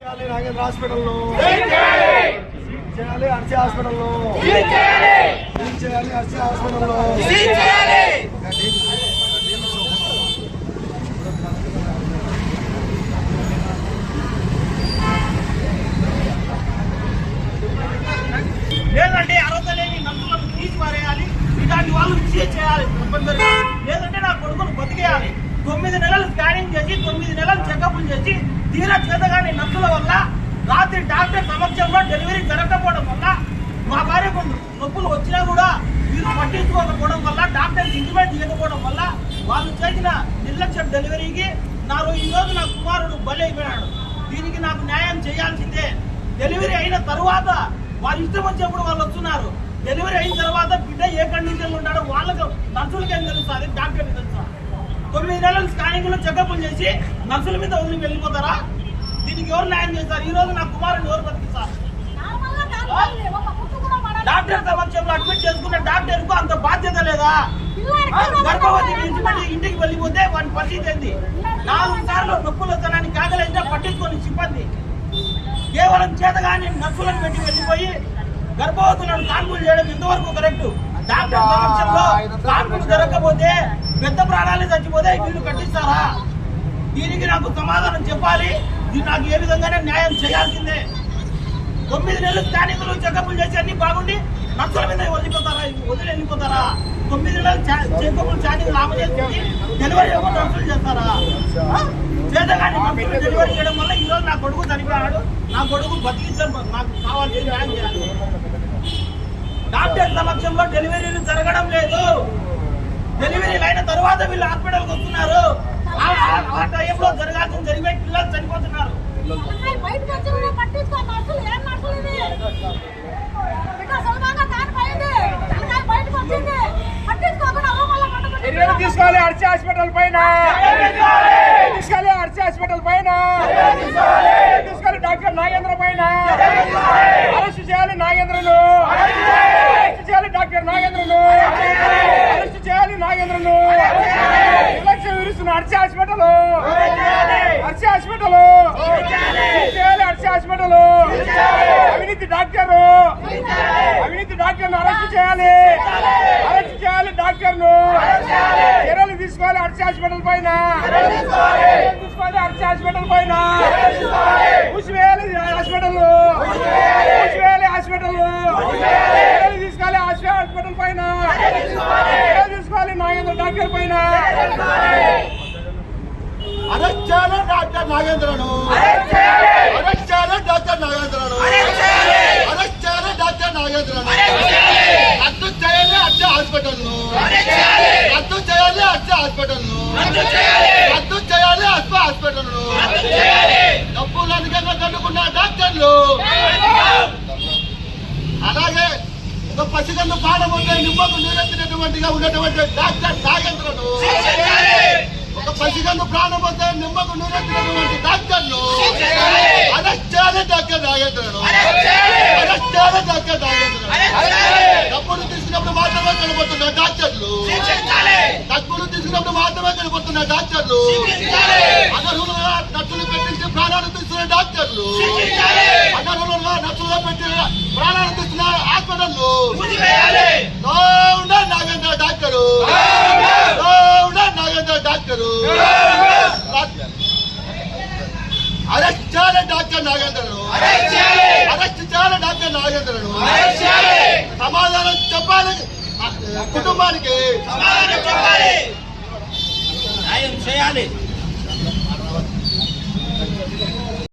నాగేంద్ర హాస్పిటల్లో చేయాలి, ఆర్సీ హాస్పిటల్లో చేయాలి, ఆర్సీ హాస్పిటల్లో లేదంటే అర్హత లేని నలుగురు తీసి పారేయాలి. ఇలాంటి వాళ్ళు విషయం చేయాలి తప్పనిసరిగా. లేదంటే నా కొడుకును బతికేయాలి. 9 నెలలు స్కానింగ్ చేసి 9 నెలలు చెకప్లు చేసి తీరా చేతగాని నొప్పుల వల్ల రాత్రి డాక్టర్ సమక్షంలో డెలివరీ జరగకపోవడం వల్ల మా భార్యకు నొప్పులు వచ్చినా కూడా వీరు పట్టించుకోకపోవడం వల్ల డాక్టర్ ఇంటిమేట్ చేయకపోవడం వల్ల వాళ్ళు చేసిన నిర్లక్ష్యం డెలివరీకి ఈరోజు నా కుమారుడు బలైపోయాడు. దీనికి నాకు న్యాయం చేయాల్సిందే. డెలివరీ అయిన తరువాత వాళ్ళు ఇష్టం వచ్చినప్పుడు వాళ్ళు వస్తున్నారు. డెలివరీ అయిన తర్వాత బిడ్డ ఏ కండిషన్లో ఉన్నాడో వాళ్ళకు నర్సులకేం తెలుస్తుంది, డాక్టర్కి తెలుసా? 9 నెలలు స్కానింగ్లో చెకప్లు చేసి నర్సుల మీద వదిలి వెళ్ళిపోతారా? దీనికి ఎవరు న్యాయం చేస్తారు? ఈ రోజు నా కుమారుని ఎవరు బతికిస్తారు? డాక్టర్ సమక్షంలో అడ్మిట్ చేసుకున్న డాక్టర్ కు అంత బాధ్యత లేదా? గర్భవతి విడిచిపెట్టి ఇంటికి వెళ్ళిపోతే వాడి పరిస్థితి ఏంది? 4 సార్లు నొప్పులు వస్తానని కాగలేసినా పట్టించుకొని సిబ్బంది కేవలం చేతగాని నర్సులను పెట్టి వెళ్ళిపోయి గర్భవతులను కాన్పులు చేయడం ఎంతవరకు కరెక్ట్? డాక్టర్ సమక్షంలో కాన్పులు జరగకపోతే పెద్ద ప్రాణాలు చచ్చిపోతే వీళ్ళు కట్టిస్తారా? దీనికి నాకు సమాధానం చెప్పాలి. దీన్ని నాకు ఏ విధంగానే న్యాయం చేయాల్సిందే. 9 నెలలు స్కానింగ్లు చెకప్లు చేసి అన్ని బాగుండి నర్సుల మీద వదిలి వెళ్ళిపోతారా? 9 నెలలు చెకప్లు స్కానింగ్లు ఆమె చేసి డెలివరీ నర్సులు చేస్తారా? చేతగాని నర్సులు డెలివరీ చేయడం వల్ల ఈ రోజు నా కొడుకు చనిపోయాడు. నా కొడుకు బతికించడం నాకు కావాల్సిన న్యాయం చేయాలి. డాక్టర్ సమక్షంలో డెలివరీలు జరగడం లేదు. డెలివరీలు అయిన తర్వాత వీళ్ళు హాస్పిటల్కి వస్తున్నారు. ఆ టైంలో జరగాల్సింది జరిగే పిల్లలు చనిపోతున్నారు. తీసుకోవాలి ఆర్సీ హాస్పిటల్ పైన, తీసుకోవాలి ఆర్సీ హాస్పిటల్ పైన, తీసుకోవాలి డాక్టర్ నాగేంద్ర పైన అరెస్ట్ చేయాలి. నాగేంద్రను అరెస్ట్ చేయాలి. డాక్టర్ నాగేంద్రను అరెస్ట్ చేయాలి. నాగేంద్రను ఎలక్షన్ విరుస్తున్న ఆర్సీ హాస్పిటల్, ఆర్సీ హాస్పిటల్ చేయాలి. ఆర్సీ హాస్పిటల్ అవినీతి డాక్టర్, అవినీతి డాక్టర్ అరెస్ట్ చేయాలి. అరెస్ట్ చేయాలి. డాక్టర్ ను చర్యలు తీసుకోవాలి. ఆర్సీ హాస్పిటల్ పైన తీసుకోవాలి. ఆర్సీ హాస్పిటల్ పైన మూసివేయాలి. హాస్పిటల్ మూసివేయాలి. హాస్పిటల్ చర్యలు తీసుకోవాలి. ఆర్సీ హాస్పిటల్ పైన చర్యలు తీసుకోవాలి. నాగేంద్ర డాక్టర్ పైన అరెస్ట్ చేయాలి. డాక్టర్ నాగేంద్రను అరెస్ట్ చేయాలి. డాక్టర్ నాగేంద్రను అరెస్ట్ చేయాలి. డాక్టర్ నాగేంద్రను రద్దు చేయాలి. అర్చ హాస్పిటల్ ను రద్దు చేయాలి. అర్చ హాస్పిటల్ ను రద్దు చేయాలి. అర్చ హాస్పిటల్ ను డబ్బులు అధికంగా కట్టుకున్న డాక్టర్లు, అలాగే ఒక పసిగందు పాడబోతే నిమ్మకు నీరెత్తినటువంటిగా ఉన్నటువంటి డాక్టర్ నాగేంద్రను, ఒక పసిగందు ప్రాణపోతే నిమ్మకు నీరెత్తినటువంటి డాక్టర్ను అరెస్ట్ చేయాలి. డాక్టర్ నాగేంద్రను అరెస్ట్ చేయాలి. డాక్టర్ నాగేంద్రను డబ్బులు తీసుకున్నప్పుడు మాత్రమే కనబడుతున్న డాక్టర్లు, డబ్బులు తీసుకున్నప్పుడు మాత్రమే కనబడుతున్న డాక్టర్లు, అనర్హులుగా నర్సులు పెట్టించి ప్రాణాలు తీస్తున్న డాక్టర్లు, అనర్హులుగా నర్సులు పెట్టి ప్రాణాలు తీస్తున్న హాస్పిటల్లు Nagendra doctor, Nagendra doctor arrest చేయాలి. డాక్టర్ నాగేంద్రను అరెస్ట్ చేయాలి. డాక్టర్ నాగేంద్రను సమాధానం చెప్పాలి. కుటుంబానికి న్యాయం చేయాలి.